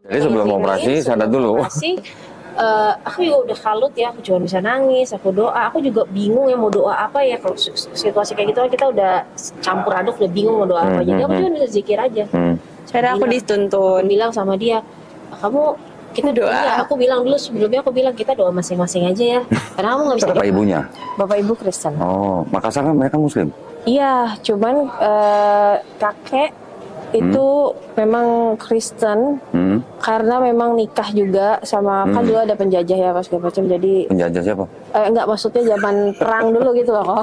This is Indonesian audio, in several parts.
Jadi sebelum operasi sadar dulu. Operasi, aku juga udah kalut ya, aku cuma bisa nangis, aku doa, aku juga bingung ya mau doa apa ya kalau situasi kayak gitu kan kita udah campur aduk, udah bingung mau doa apa. Jadi aku cuma zikir aja. Cara aku dituntun. Aku bilang sama dia, kamu kita doa. Iya, aku bilang dulu sebelumnya aku bilang kita doa masing-masing aja ya. Karena kamu nggak bisa. Siapa ibunya? Bapak ibu Kristen. Oh, Makassar kan mereka Muslim. Iya, cuman kakek itu memang Kristen karena memang nikah juga sama kan dulu ada penjajah ya pas segala macam, jadi Penjajah siapa? enggak, maksudnya zaman perang dulu gitu loh kok.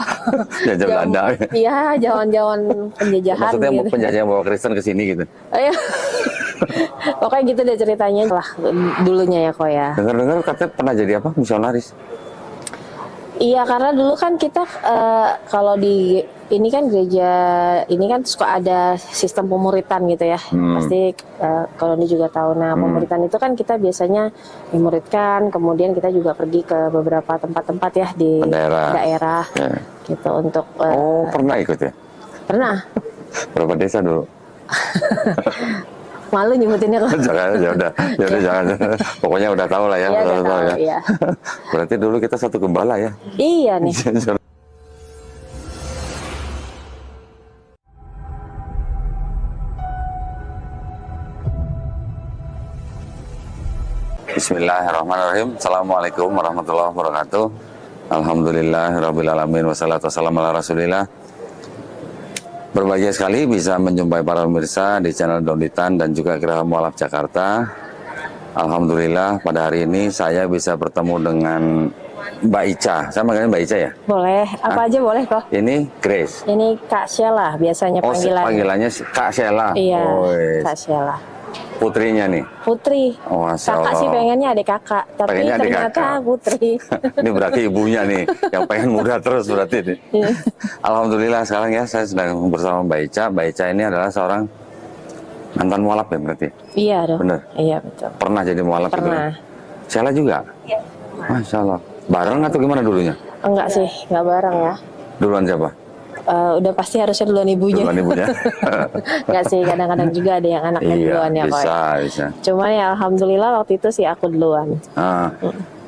Penjajah Belanda. Iya, zaman penjajahan. Maksudnya gitu. penjajah yang bawa Kristen ke sini gitu. Iya. Pokoknya gitu deh ceritanya lah dulunya ya kok ya. Dengar-dengar katanya pernah jadi apa? Misionaris. Iya, karena dulu kan kita kalau di ini kan gereja ini kan suka ada sistem pemuritan gitu ya. Pasti kalau ini juga tahu. Nah, pemuritan itu kan kita biasanya memuridkan, kemudian kita juga pergi ke beberapa tempat-tempat ya di daerah gitu untuk. Oh, pernah ikut ya? Pernah. Berapa desa dulu? Malu nyebutinnya kok. Jangan, ya udah jangan. Pokoknya udah tahu lah ya. Iya, udah tahu ya. Iya. Berarti dulu kita satu gembala ya? Iya nih. Bismillahirrahmanirrahim. Assalamualaikum warahmatullahi wabarakatuh. Alhamdulillahirrabbilalamin. Wassalatu wassalamu ala rasulillah. Berbahagia sekali bisa menjumpai para pemirsa di channel Donditan dan juga Geraha Mualaf Jakarta. Alhamdulillah pada hari ini saya bisa bertemu dengan Mbak Ica. Saya manggilnya Mbak Ica ya? Boleh, apa aja boleh kok. Ini Grace. Ini Kak Sheila biasanya panggilannya. Panggilannya Kak Sheila. Iya, Kak Sheila. Putrinya nih? Putri. Oh, kakak sih pengennya adik kakak, tapi pengennya ternyata putri. Ini berarti ibunya nih, yang pengen muda terus berarti nih. Alhamdulillah sekarang ya saya sedang bersama Mbak Ica. Mbak Ica ini adalah seorang mantan mualaf ya berarti? Iya dong. Bener? Iya betul. Pernah jadi mualaf? Pernah. Sheila juga? Iya. Masya Allah. Bareng atau gimana dulunya? Enggak sih, enggak bareng ya. Duluan siapa? Udah pasti harusnya duluan ibunya. Duluan ibunya. Enggak sih, kadang-kadang juga ada yang anaknya duluan ya kok. Bisa. Cuma ya alhamdulillah waktu itu sih aku duluan.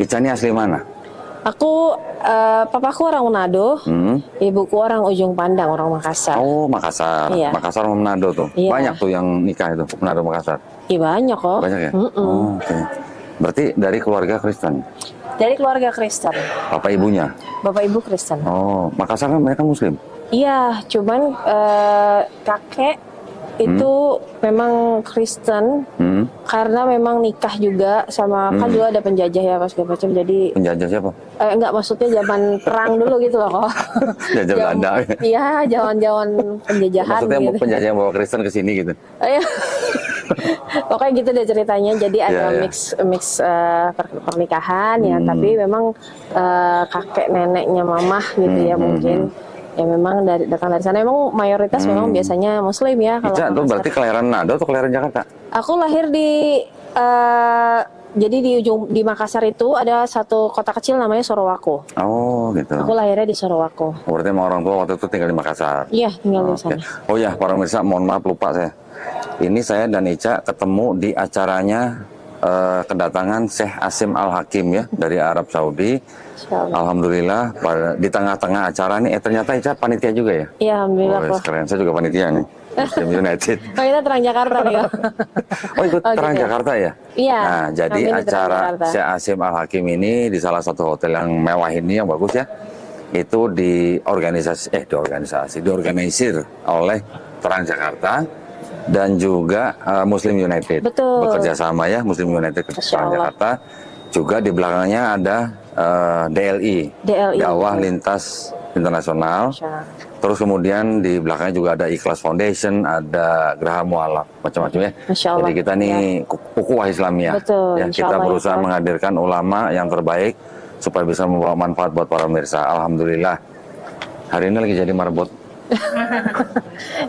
Ica ini asli mana? Aku, papaku orang Manado, ibuku orang Ujung Pandang, orang Makassar. Oh, Makassar. Iya. Makassar sama Manado tuh. Iya. Banyak tuh yang nikah itu, Manado Makassar. Iya banyak kok. Banyak ya? Oh, oke. Berarti dari keluarga Kristen? Dari keluarga Kristen. Bapak ibunya? Bapak ibu Kristen. Oh, Makassar kan mereka Muslim? Iya, cuman kakek itu memang Kristen karena memang nikah juga sama kan dulu ada penjajah ya pas segala macam, jadi penjajah siapa? Enggak, maksudnya zaman perang dulu gitu loh kok. Penjajah Belanda. Iya, zaman penjajahan. Maksudnya gitu. penjajah yang bawa Kristen ke sini gitu. Pokoknya gitu deh ceritanya. Jadi ada mix pernikahan ya, tapi memang kakek neneknya mamah gitu ya mungkin. Ya memang datang dari sana. Memang mayoritas memang biasanya Muslim ya. Ica tuh berarti kelahiran Manado atau kelahiran Jakarta? Aku lahir di jadi di Makassar itu ada satu kota kecil namanya Sorowako. Oh gitu. Aku lahirnya di Sorowako. Berarti emang orang tua waktu itu tinggal di Makassar? Iya, tinggal di sana. Oh ya, para pemirsa, mohon maaf lupa saya. Ini saya dan Ica ketemu di acaranya kedatangan Syekh Asim Al-Hakim ya dari Arab Saudi. Alhamdulillah di tengah-tengah acara ini ternyata Ica panitia juga ya? Iya, alhamdulillah. Keren, saya juga panitia nih. Muslim United. Oh, kita Terang Jakarta nih ya. Oh, ikut Terang Jakarta ya? Iya. Nah, jadi acara Syekh Asim Al-Hakim ini di salah satu hotel yang mewah ini yang bagus ya. Itu diorganisir oleh Terang Jakarta dan juga Muslim United. Betul. Bekerja sama ya, Muslim United ke Terang Jakarta. Juga di belakangnya ada DLI, Dakwah Lintas Internasional. Terus kemudian di belakangnya juga ada Ikhlas Foundation, ada Geraha Mualaf, macam-macam ya. Jadi kita nih ukhuwah Islamiyah. Betul, ya, kita berusaha menghadirkan ulama yang terbaik supaya bisa membawa manfaat buat para pemirsa. Alhamdulillah. Hari ini lagi jadi marbot.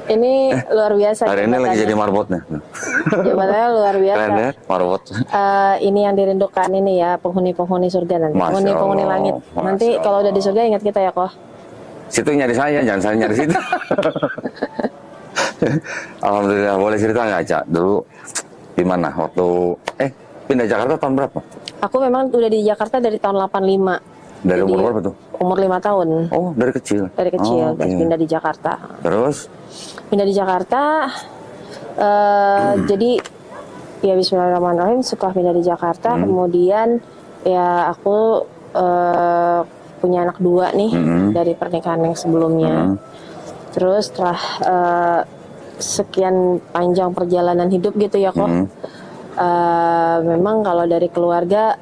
Ini luar biasa. Hari ini lagi jadi marbotnya. Jabatannya luar biasa. Keren ya, marbot. Ini yang dirindukan ini ya, penghuni-penghuni surga nanti. Penghuni-penghuni langit. Nanti kalau udah di surga ingat kita ya kok. Situ nyari saya, jangan saya nyari situ. Alhamdulillah, boleh cerita nggak Cak? Dulu Di mana? Waktu pindah Jakarta tahun berapa? Aku memang udah di Jakarta dari tahun 85. Dari Jadi, umur berapa tuh? Umur 5 tahun. Oh, dari kecil. Dari kecil, Oh, dan oke. pindah di Jakarta. Terus? Pindah di Jakarta, jadi ya Bismillahirrahmanirrahim. Setelah pindah di Jakarta, kemudian ya aku punya anak 2 nih dari pernikahan yang sebelumnya. Terus setelah sekian panjang perjalanan hidup gitu ya kok, memang kalau dari keluarga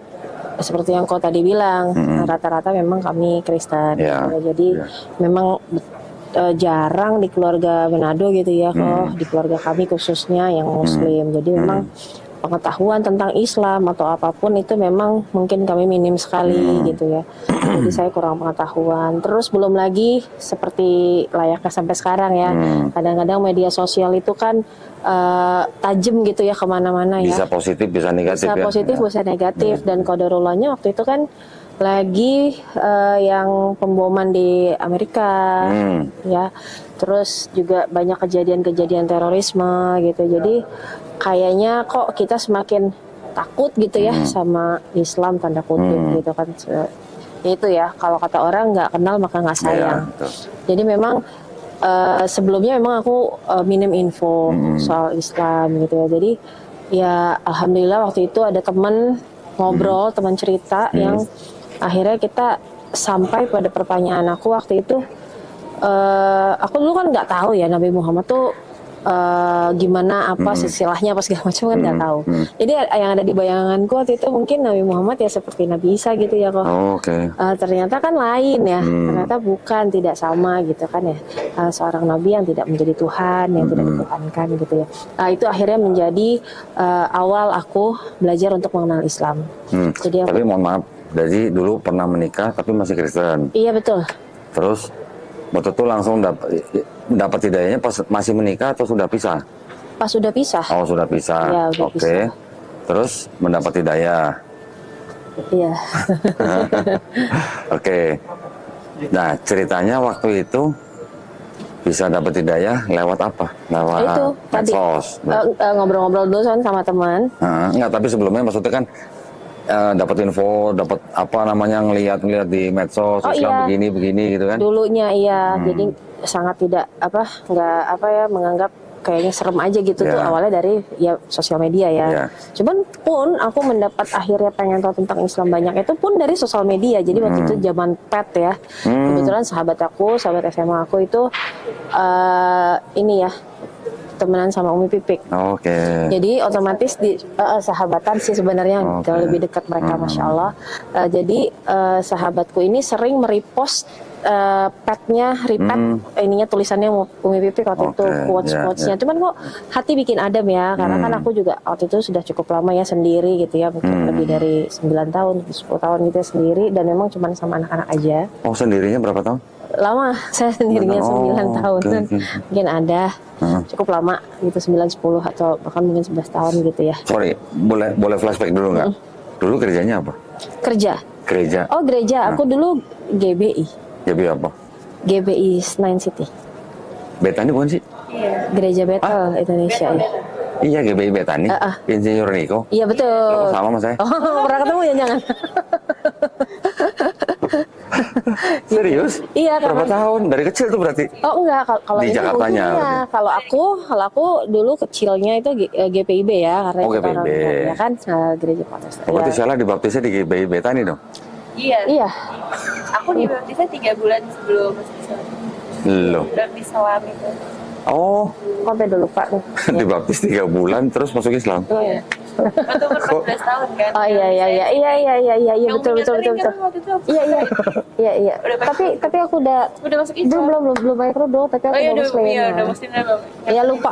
seperti yang kau tadi bilang, rata-rata memang kami Kristen. Ya, Jadi memang jarang di keluarga Manado gitu ya kok, di keluarga kami khususnya yang Muslim. Jadi memang pengetahuan tentang Islam atau apapun itu memang mungkin kami minim sekali gitu ya. Jadi saya kurang pengetahuan. Terus belum lagi seperti layaknya sampai sekarang ya, kadang-kadang media sosial itu kan tajam gitu ya kemana-mana ya. Bisa positif, bisa negatif Bisa ya. positif, Ya. bisa negatif. Dan qadarulahnya waktu itu kan lagi yang pemboman di Amerika ya, terus juga banyak kejadian-kejadian terorisme gitu. Jadi kayaknya kok kita semakin takut gitu ya sama Islam tanda kutip gitu kan. Itu ya, kalau kata orang nggak kenal maka nggak sayang. betul. Jadi memang sebelumnya memang aku minim info soal Islam gitu ya. Jadi ya alhamdulillah waktu itu ada teman ngobrol, teman cerita yang akhirnya kita sampai pada pertanyaan aku waktu itu. Aku dulu kan nggak tahu ya Nabi Muhammad tuh gimana, apa silsilahnya apa segala macam kan nggak tahu. Jadi yang ada di bayanganku waktu itu mungkin Nabi Muhammad ya seperti Nabi Isa gitu ya kok. Oh, oke. Ternyata kan lain ya, ternyata bukan, tidak sama gitu kan ya. Seorang Nabi yang tidak menjadi Tuhan, yang tidak dituhankan gitu ya. Itu akhirnya menjadi awal aku belajar untuk mengenal Islam. Jadi Tapi mohon maaf, jadi dulu pernah menikah tapi masih Kristen. iya betul. Terus waktu itu langsung dapat hidayahnya pas masih menikah atau sudah pisah? Pas sudah pisah. Oh, sudah pisah. Iya, udah Oke. pisah. Terus mendapat hidayah. Iya. Oke. Nah, ceritanya waktu itu bisa dapat hidayah lewat apa? Lewat Itu tadi medsos. ngobrol-ngobrol dulu sama teman. Enggak, tapi sebelumnya maksudnya kan dapat info, dapat apa namanya, ngelihat di medsos Oh, Islam iya. begini gitu kan? Dulunya iya, jadi sangat tidak menganggap kayaknya serem aja gitu tuh Ya. awalnya dari ya sosial media ya. Ya. Cuman pun aku mendapat akhirnya pengen tahu tentang Islam banyak itu pun dari sosial media. Jadi waktu itu zaman pet ya. Kebetulan sahabat SMA aku itu ini ya temenan sama Umi Pipik. Oke. Jadi otomatis di sahabatan sih sebenarnya jauh lebih dekat mereka, masya Allah. Jadi sahabatku ini sering merepost petnya, ininya tulisannya Umi Pipik waktu itu quotes-quotesnya. Cuman kok hati bikin adem ya, karena kan aku juga waktu itu sudah cukup lama ya sendiri gitu ya, mungkin lebih dari 9 tahun, 10 tahun gitu ya sendiri, dan memang cuma sama anak-anak aja. Oh, sendirinya berapa tahun? Lama, saya sendirinya 9 tahun. oke. Mungkin ada cukup lama gitu, 9, 10 atau bahkan mungkin 11 tahun gitu ya. Sorry, boleh flashback dulu nggak? Dulu kerjanya apa? Kerja. Gereja. Oh, gereja. Aku dulu GBI. Jadi apa? GBI Nine City. Betani bukan sih? Gereja Bethel Indonesia ya. Iya, GBI Betani. Insinyur Niko. Iya betul. Lo sama mas saya. Oh, pernah ketemu ya jangan. Serius? Iya, Berapa tahun? Dari kecil tuh berarti? Oh enggak, kalau Di ini Jakartanya ujungnya. berarti? Kalau aku dulu kecilnya itu GPIB ya, karena Oh, itu GPIB. orang ya kan gereja Protestan. Oh, berarti Ya. salah dibaptisnya di GBI Betani dong? Iya. Iya. Aku dibaptisnya 3 bulan sebelum masuk Islam. Loh. Baptis salam itu. Oh, Sampai udah lupa nih. dibaptis 3 bulan terus masuk Islam. Iya. Waktu umur 14 tahun kan. Oh iya betul. Iya. Tapi aku udah Udah masuk Islam. belum banyak kerudung, tapi aku Oh iya, udah muslim. udah muslim dah. Ya lupa.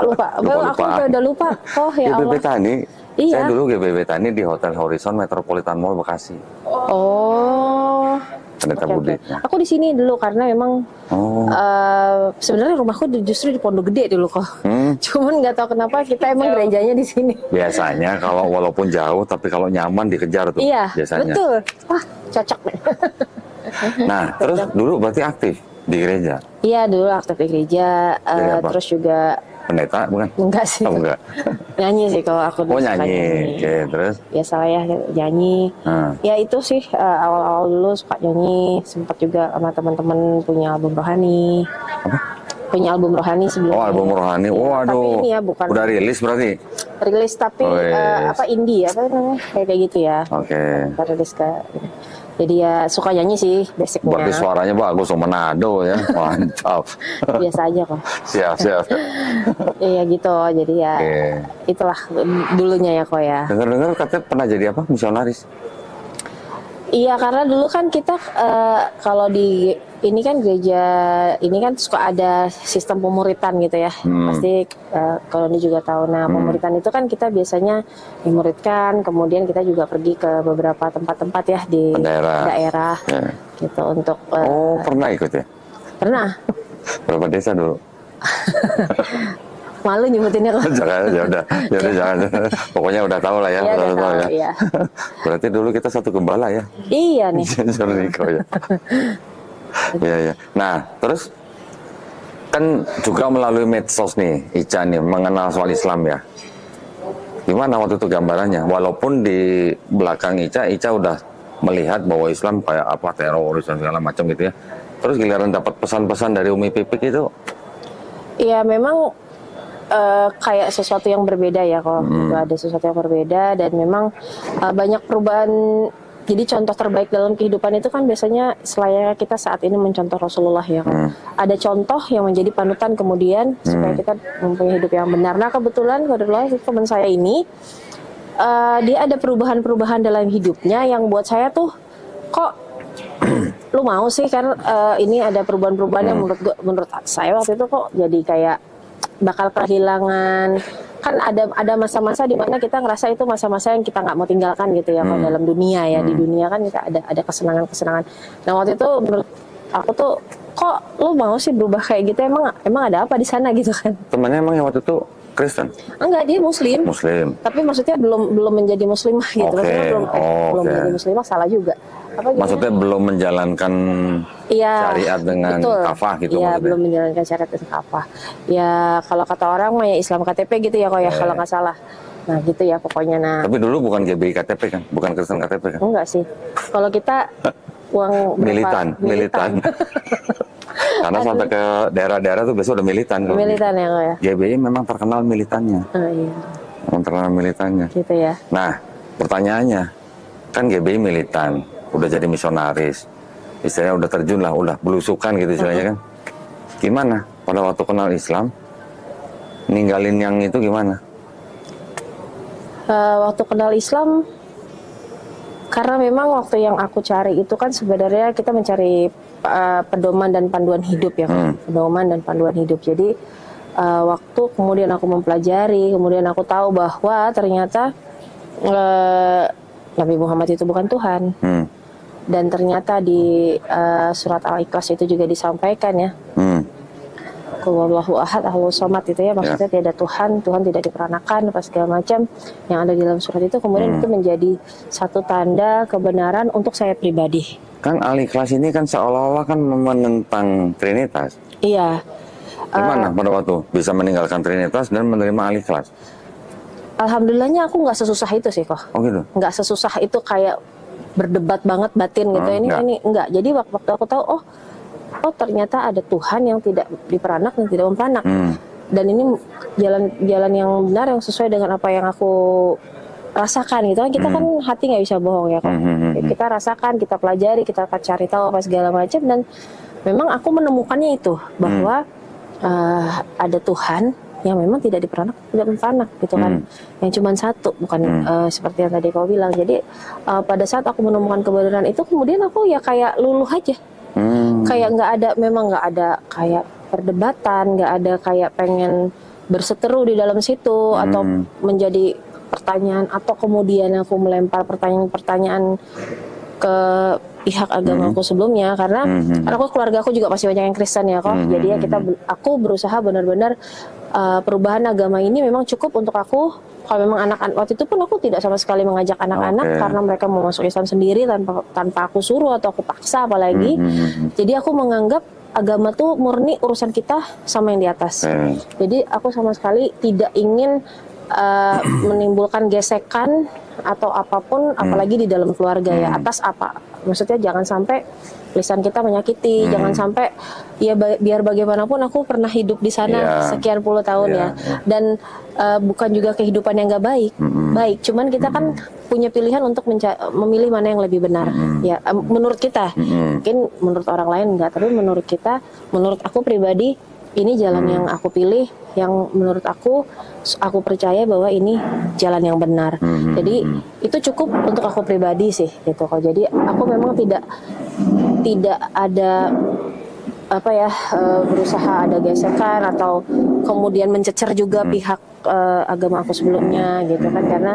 Aku udah lupa. Oh ya GBI Allah. Betani. Iya. Saya dulu GBI Betani di Hotel Horizon Metropolitan Mall Bekasi. Oh. Pendeta Oke. Budi. Aku di sini dulu karena memang Oh. sebenarnya rumahku justru di Pondok Gede dulu kok. Cuman nggak tahu kenapa kita emang gerejanya di sini. Biasanya kalau walaupun jauh tapi kalau nyaman dikejar tuh Iya, biasanya. betul. Wah, cocok nih. Nah, terus dulu berarti aktif di gereja. Iya, dulu aktif di gereja, Jadi apa? terus juga pendeta bukan? Enggak sih. Oh, enggak. Nyanyi sih kalau aku Oh, suka nyanyi. Oke, terus? Biasa lah ya nyanyi. Ya itu sih awal-awal dulu suka nyanyi, sempat juga sama teman-teman punya album rohani. Apa? Punya album rohani sebelumnya. Oh, album rohani. Ya, Waduh. tapi ini ya bukan Udah rilis berarti? rilis tapi apa indie apa namanya kayak gitu ya. Oke. Rilis ke. Jadi ya suka nyanyi sih basicnya. Berarti suaranya bagus, Manado ya, mantap. Biasa aja kok. Siap. Iya gitu, jadi ya itulah dulunya ya kok ya. Dengar-dengar katanya pernah jadi apa, misionaris? Iya karena dulu kan kita kalau di ini kan gereja ini kan suka ada sistem pemuritan gitu ya. Pasti kalau ini juga tahu. Nah pemuritan itu kan kita biasanya dimuridkan, kemudian kita juga pergi ke beberapa tempat-tempat ya di daerah gitu untuk. Oh pernah ikut ya? Pernah. Berapa desa dulu? Malu nyebutinnya kok. Jangan, jangan. Pokoknya udah tahu lah ya. Iya, udah tahu ya. Iya. Berarti dulu kita satu gembala ya? Iya nih. Niko ya. Iya. Nah, terus kan juga melalui medsos nih, Ica nih mengenal soal Islam ya. Gimana waktu itu gambarannya? Walaupun di belakang Ica udah melihat bahwa Islam kayak apa teroris dan segala macam gitu ya. Terus giliran dapat pesan-pesan dari Umi Pipik itu? Iya memang. Kayak sesuatu yang berbeda ya kalau ada sesuatu yang berbeda dan memang banyak perubahan. Jadi contoh terbaik dalam kehidupan itu kan biasanya selayaknya kita saat ini mencontoh Rasulullah ya kan. Ada contoh yang menjadi panutan kemudian supaya kita mempunyai hidup yang benar. Nah kebetulan teman saya ini dia ada perubahan-perubahan dalam hidupnya yang buat saya tuh kok lu mau sih kan ini ada perubahan-perubahan yang menurut saya waktu itu kok jadi kayak bakal kehilangan kan ada masa-masa di mana kita ngerasa itu masa-masa yang kita nggak mau tinggalkan gitu ya kalau dalam dunia ya di dunia kan kita ada kesenangan-kesenangan. Nah waktu itu menurut aku tuh kok lu mau sih berubah kayak gitu emang ada apa di sana gitu kan? Temannya emang yang waktu itu Kristen? Enggak, dia Muslim. Tapi maksudnya belum menjadi muslimah gitu. Maksudnya belum menjadi muslimah salah juga. Maksudnya belum menjalankan syariat dengan kafah gitu. Iya, belum menjalankan syariat dengan kafah. Ya kalau kata orang mah ya Islam KTP gitu ya kok ya kalau nggak salah. Nah gitu ya pokoknya. Nah. Tapi dulu bukan GBI KTP kan, bukan Kristen KTP kan? Enggak sih. Kalau kita uang militan. Karena sampai ke daerah-daerah tuh biasanya udah militan. Militan ya kok ya. GBI memang terkenal militannya. Iya. Memang terkenal militannya. Gitu ya. Nah pertanyaannya kan GBI militan. Udah jadi misionaris, istilahnya udah terjun lah, udah belusukan gitu istilahnya kan. Gimana pada waktu kenal Islam, ninggalin yang itu gimana? Waktu kenal Islam, karena memang waktu yang aku cari itu kan sebenarnya kita mencari pedoman dan panduan hidup ya, pedoman dan panduan hidup. Jadi waktu kemudian aku mempelajari, kemudian aku tahu bahwa ternyata Nabi Muhammad itu bukan Tuhan. Dan ternyata di surat Al-Ikhlas itu juga disampaikan ya. Qul huwallahu ahad, Allahus samad itu ya, maksudnya tiada Tuhan tidak diperanakan, apa segala macam yang ada di dalam surat itu. Kemudian itu menjadi satu tanda kebenaran untuk saya pribadi. Kan Al-Ikhlas ini kan seolah-olah kan menentang Trinitas. Iya. Gimana pada waktu bisa meninggalkan Trinitas dan menerima Al-Ikhlas? Alhamdulillahnya aku nggak sesusah itu sih kok. Oh gitu? Nggak sesusah itu kayak berdebat banget batin gitu. Ini enggak. Jadi waktu aku tahu oh ternyata ada Tuhan yang tidak diperanak dan tidak memperanak. Dan ini jalan yang benar yang sesuai dengan apa yang aku rasakan gitu kan. Kita kan hati nggak bisa bohong ya kan. Kita rasakan, kita pelajari, kita cari tahu apa segala macam dan memang aku menemukannya itu bahwa ada Tuhan yang memang tidak diperanak, tidak memperanak gitu kan, yang cuma satu, bukan seperti yang tadi kau bilang. Jadi pada saat aku menemukan kebenaran itu, kemudian aku ya kayak luluh aja, kayak memang nggak ada kayak perdebatan, nggak ada kayak pengen berseteru di dalam situ atau menjadi pertanyaan atau kemudian aku melempar pertanyaan-pertanyaan ke pihak agamaku sebelumnya karena aku keluarga aku juga masih banyak yang Kristen ya kok. Jadi ya aku berusaha benar-benar perubahan agama ini memang cukup untuk aku. Kalau memang anak-anak waktu itu pun aku tidak sama sekali mengajak anak-anak karena mereka mau masuk Islam sendiri tanpa aku suruh atau aku paksa apalagi. Jadi aku menganggap agama tuh murni urusan kita sama yang di atas. Jadi aku sama sekali tidak ingin menimbulkan gesekan atau apapun, apalagi di dalam keluarga ya. Atas apa? Maksudnya jangan sampai lisan kita menyakiti, jangan sampai ya biar bagaimanapun aku pernah hidup di sana sekian puluh tahun ya. Dan bukan juga kehidupan yang gak baik. Baik, cuman kita kan punya pilihan untuk memilih mana yang lebih benar. Ya, menurut kita. Mungkin menurut orang lain enggak, tapi menurut kita, menurut aku pribadi ini jalan yang aku pilih, yang menurut aku percaya bahwa ini jalan yang benar. Jadi itu cukup untuk aku pribadi sih gitu kok. Jadi aku memang tidak ada apa ya berusaha ada gesekan atau kemudian mencecer juga pihak agama aku sebelumnya gitu kan, karena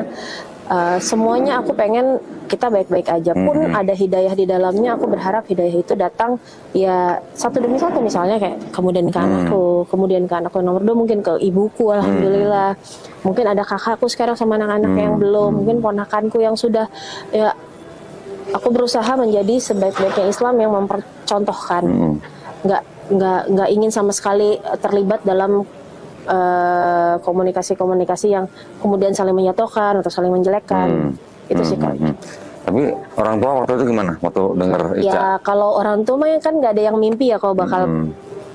semuanya aku pengen kita baik-baik aja. Pun ada hidayah di dalamnya, aku berharap hidayah itu datang ya satu demi satu, misalnya kayak kemudian ke anakku, kemudian ke anakku nomor 2, mungkin ke ibuku, alhamdulillah. Mungkin ada kakakku sekarang sama anak-anak yang belum, mungkin ponakanku yang sudah ya. Aku berusaha menjadi sebaik-baiknya Islam yang mempercontohkan, nggak ingin sama sekali terlibat dalam komunikasi-komunikasi yang kemudian saling menyatukan atau saling menjelekkan. Itu sih Kak. Tapi orang tua waktu itu gimana? Waktu dengar Ica? Ya kalau orang tua mah kan nggak ada yang mimpi ya kalau bakal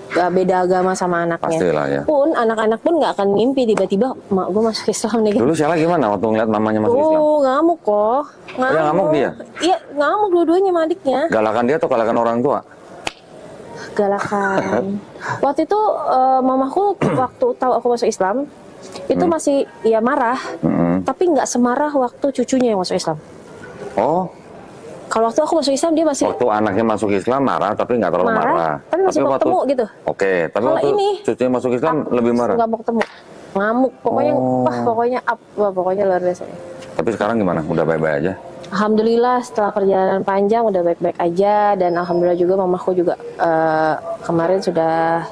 beda agama sama anaknya. Pastilah ya. Pun anak-anak pun nggak akan mimpi tiba-tiba mak gue masuk Islam nih. Dulu Sheila gimana waktu ngeliat mamanya masuk Islam? Ngamuk kok. Ngamuk dia? Iya ngamuk dua-duanya sama adiknya. Galakan dia atau galakan orang tua? Galakan. Waktu itu mamaku waktu tahu aku masuk Islam itu masih ya marah, tapi nggak semarah waktu cucunya yang masuk Islam. Oh. Kalau waktu aku masuk Islam dia masih. Waktu anaknya masuk Islam marah, tapi nggak terlalu marah. Tapi masih mau ketemu gitu. Oke, tapi kalau waktu ini, cucunya masuk Islam lebih marah. Nggak mau ketemu, ngamuk. Pokoknya, pokoknya luar biasa. Tapi sekarang gimana? Udah baik-baik aja? Alhamdulillah setelah perjalanan panjang udah baik-baik aja, dan alhamdulillah juga mamaku juga kemarin sudah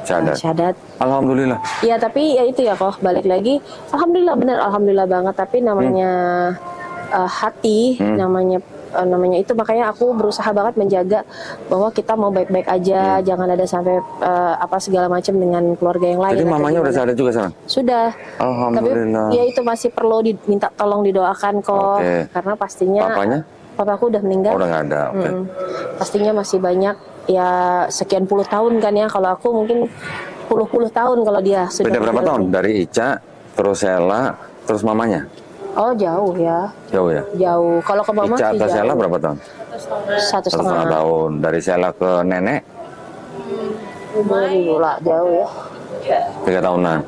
syahadat. Alhamdulillah. Iya tapi ya itu ya kok balik lagi. Alhamdulillah bener, alhamdulillah banget. Tapi namanya hati, namanya itu, makanya aku berusaha banget menjaga bahwa kita mau baik-baik aja, jangan ada sampai apa segala macam dengan keluarga yang lain. Jadi mamanya udah sadar juga sekarang? Sudah. Alhamdulillah. Tapi ya itu masih perlu diminta tolong didoakan kok, karena pastinya papaku udah meninggal. Udah nggak ada. Pastinya masih banyak ya sekian puluh tahun kan ya, kalau aku mungkin puluh tahun kalau dia sudah. Beda berapa tahun? Dari Ica, terus Sheila, terus mamanya? Oh jauh ya. Jauh ya? Jauh. Kalau ke mama Ica sih atau jauh. Sheila berapa tahun? 1,5 tahun. Dari Sheila ke nenek? Lah jauh ya. 3 tahunan.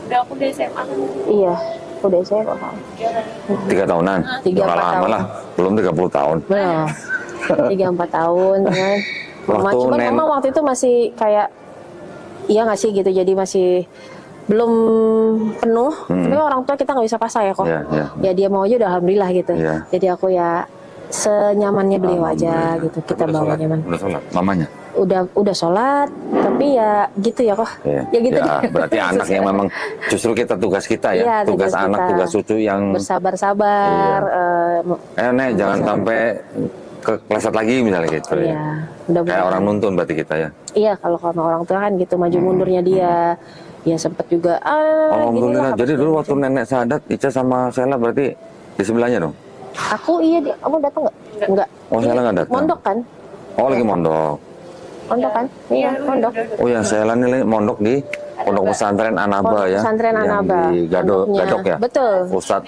Udah aku udah SMA. Iya, udah saya kok. 3 tahunan? 3-4 lama tahun. lah, belum 30 tahun. Benar. 3-4 tahun kan. Mama, cuman mama waktu itu masih kayak iya nggak sih gitu, jadi masih belum penuh. Tapi orang tua kita nggak bisa paksa ya kok. Ya dia mau aja udah alhamdulillah gitu. Jadi aku ya senyamannya beliau aja gitu, kita bawa nyaman. Udah sholat mamanya? Udah sholat, tapi ya gitu ya kok. Ya gitu. Ya, berarti anak yang memang justru tugas kita ya, tugas anak, tugas cucu yang bersabar-sabar. Nek jangan sampai kepleset lagi misalnya gitu ya. Kayak orang nuntun berarti kita ya. Iya, kalau sama orang tua kan gitu, maju mundurnya dia. Ya sempet juga. Alhamdulillah. Jadi dulu waktu nenek syahadat, Ica sama Sheila berarti di sebelahnya dong? Aku kamu datang nggak? Enggak. Oh, Sheila nggak datang. Mondok kan? Oh, lagi mondok. Mondok kan? Iya, mondok. Oh ya, Sheila nih mondok di Pondok Pesantren Anaba ya. Pesantren Anaba. Di Gadok ya? Betul. Pusat.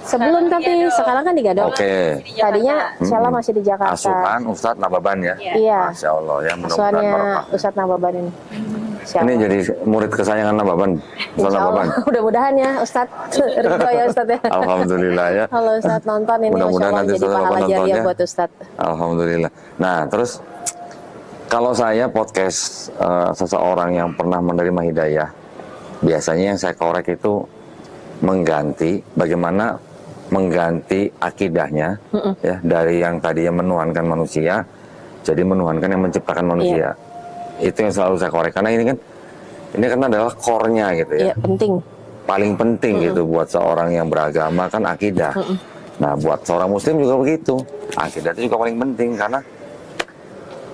Sebelum tapi sekarang kan di Gadok. Oke. Tadinya Sheila masih di Jakarta. Asuhan Ustadz Nababan ya? Iya. Masya Allah ya. Asuhannya Ustadz Nababan ini. Ini jadi murid kesayangan Nababan. Ustadz Nababan. Mudah-mudahan ya Ustadz. Ridho ya Ustadz ya. Alhamdulillah ya. Kalau Ustadz nonton ini mudah-mudahan nanti jadi pahala jariah buat Ustadz. Alhamdulillah. Nah terus kalau saya podcast seseorang yang pernah menerima hidayah, biasanya yang saya korek itu bagaimana mengganti akidahnya ya, dari yang tadinya menuhankan manusia jadi menuhankan yang menciptakan manusia. Itu yang selalu saya korek, karena ini kan adalah core-nya gitu ya. Penting. Paling penting gitu buat seorang yang beragama kan akidah. Nah buat seorang muslim juga begitu, akidah itu juga paling penting, karena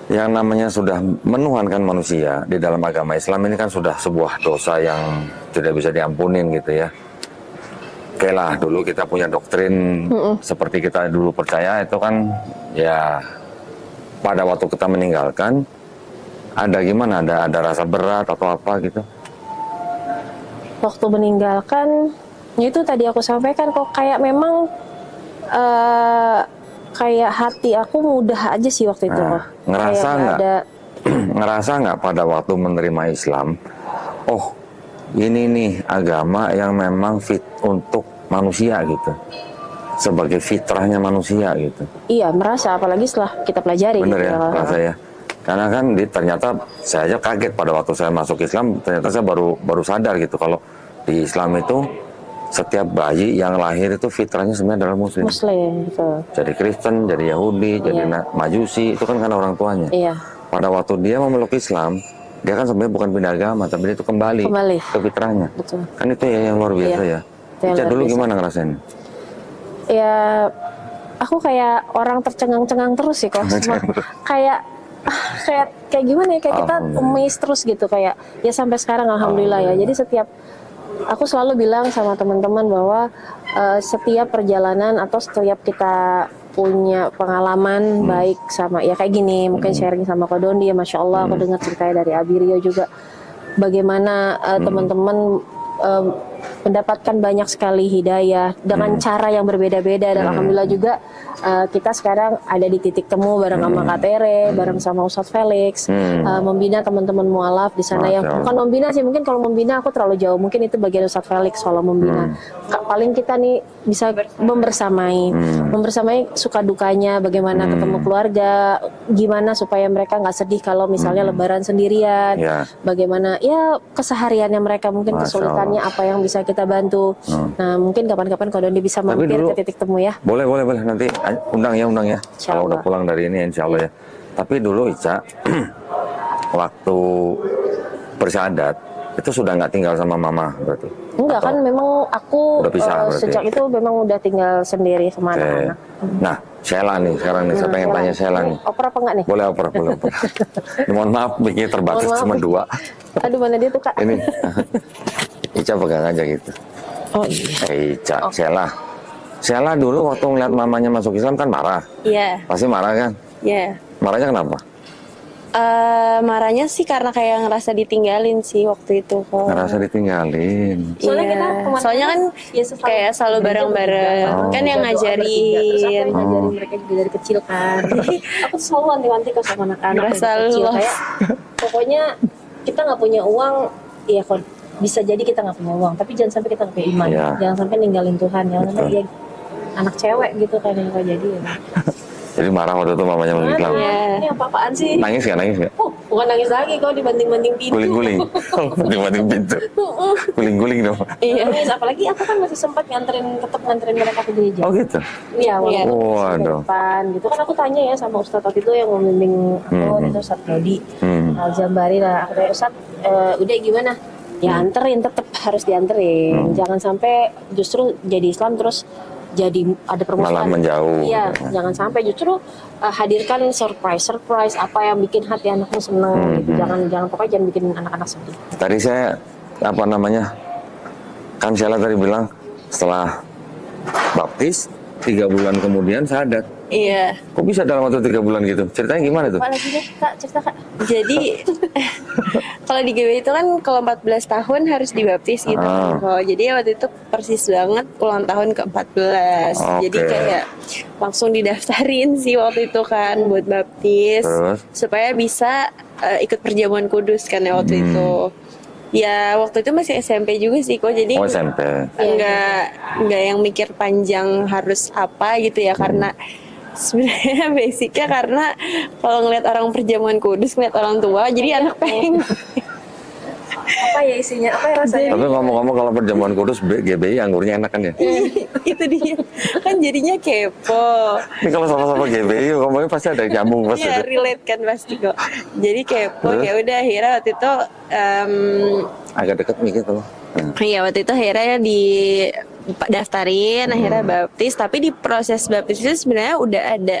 yang namanya sudah menuhankan manusia di dalam agama Islam ini kan sudah sebuah dosa yang tidak bisa diampunin gitu ya. Oke lah, dulu kita punya doktrin seperti kita dulu percaya itu kan ya pada waktu kita meninggalkan ada gimana, ada rasa berat atau apa gitu. Waktu meninggalkan, itu tadi aku sampaikan kok kayak memang kayak hati aku mudah aja sih waktu itu. Nah, ngerasa Kayak nggak? ada Ngerasa nggak pada waktu menerima Islam, oh ini nih agama yang memang fit untuk manusia gitu, sebagai fitrahnya manusia gitu. Iya, merasa apalagi setelah kita pelajari. Bener gitu. ya, merasa ya. Karena kan ternyata saya aja kaget pada waktu saya masuk Islam, ternyata saya baru sadar gitu kalau di Islam itu setiap bayi yang lahir itu fitrahnya sebenarnya adalah Muslim. Muslim, gitu. Jadi Kristen, jadi Yahudi, jadi Majusi, itu kan karena orang tuanya. Iya. Pada waktu dia memeluk Islam, dia kan sebenarnya bukan pindah agama, tapi dia itu kembali ke fitrahnya. Betul. Kan itu ya yang luar biasa ya. Ica dulu gimana ngerasain? Ya, aku kayak orang tercengang-cengang terus sih kok. kayak kayak gimana ya, kayak kita amazed terus gitu, kayak ya sampai sekarang alhamdulillah ya. Jadi setiap aku selalu bilang sama teman-teman bahwa setiap perjalanan atau setiap kita punya pengalaman baik sama ya kayak gini, mungkin sharing sama Kak Dondi ya, Masya Allah aku dengar ceritanya dari Abirio juga bagaimana teman-teman mendapatkan banyak sekali hidayah dengan cara yang berbeda-beda, dan alhamdulillah juga kita sekarang ada di titik temu bareng sama Kak Tere, bareng sama Ustadz Felix, membina teman-teman mualaf di sana. Yang bukan membina sih, mungkin kalau membina aku terlalu jauh, mungkin itu bagian Ustadz Felix soal membina. Paling kita nih bisa membersamai suka dukanya, bagaimana ketemu keluarga, gimana supaya mereka nggak sedih kalau misalnya lebaran sendirian, bagaimana ya kesehariannya mereka, mungkin kesulitannya apa yang bisa kita bantu. Nah, mungkin kapan-kapan Kak Dondi bisa mampir ke titik temu ya. Boleh nanti undang ya. Kalau udah pulang dari ini insya Allah ya. Tapi dulu Ica waktu bersyahadat itu sudah nggak tinggal sama mama berarti? Enggak, kan memang aku sejak itu memang udah tinggal sendiri sama anak-anak. Nah, Sheila nih sekarang nih, saya pengen tanya Sheila nih. Oper apa enggak nih? Boleh oper. Mohon maaf, mikirnya terbatas cuma 2. Aduh, mana dia tuh Kak? Ini Ica pegang aja gitu. Oh iya. Ica, Sheila dulu waktu ngeliat mamanya masuk Islam kan marah. Iya. Pasti marah kan? Iya. Marahnya kenapa? Marahnya sih karena kayak ngerasa ditinggalin sih waktu itu kok. Ngerasa ditinggalin. Soalnya kita soalnya kan ya kayak selalu bareng-bareng, kan yang ngajarin. Ngajarin mereka juga dari kecil kan. Jadi aku tuh selalu wanti-wanti ke sama anak-anak Ngerasa dari kecil, lost. kayak pokoknya kita nggak punya uang, ya kok bisa jadi kita nggak punya uang, tapi jangan sampai kita nggak punya iman, jangan sampai ninggalin Tuhan, jangan sampai dia anak cewek gitu kan yang kau jadi ya. Jadi marah waktu itu mamanya masuk Islam. Ini apa-apaan sih? Nangis nggak? Oh, bukan nangis lagi, kau dibanding-banding pintu. Guling-guling. Dibanding pintu. Guling-guling dong. Iya. Apalagi aku kan masih sempat tetap nganterin mereka ke gereja. Oh gitu? Iya, waduh. depan gitu kan aku tanya ya sama Ustadz waktu itu yang membimbing aku, itu Ustadz Dodi Al-Jambari lah. Aku tanya, Ustadz, udah gimana? Ya anterin, tetap harus dianterin. Jangan sampai justru jadi Islam terus jadi ada permusuhan, malah menjauh. Iya, jangan sampai, justru hadirkan surprise apa yang bikin hati anakmu seneng gitu. Jangan pokoknya jangan bikin anak-anak sedih. Tadi saya kan Sheila tadi bilang setelah baptis 3 bulan kemudian syahadat. Iya. Kok bisa dalam waktu 3 bulan gitu? Ceritanya gimana tuh? Apa lagi deh Kak, cerita Kak. Jadi kalau di GBI itu kan kalau 14 tahun harus dibaptis gitu kan. Jadi waktu itu persis banget ulang tahun ke-14. Jadi kayak langsung didaftarin sih waktu itu kan buat baptis. Terus? Supaya bisa ikut perjamuan kudus kan ya waktu itu. Ya waktu itu masih SMP juga sih kok, jadi SMP. Enggak yang mikir panjang harus apa gitu ya, karena sebenarnya basicnya karena kalau ngeliat orang perjamuan kudus, ngeliat orang tua, jadi anak pengen. Apa ya isinya? Apa ya rasanya? Tapi ngomong-ngomong kalau perjamuan kudus GBI anggurnya enak kan ya? Itu dia, kan jadinya kepo. Ini kalau sama-sama GBI ngomongnya pasti ada yang nyambung pasti. Iya, relate kan pasti kok. Jadi kepo, ya udah akhirnya waktu itu agak dekat mikir tuh. Iya, waktu itu akhirnya daftarin, akhirnya baptis. Tapi di proses baptis itu sebenarnya udah ada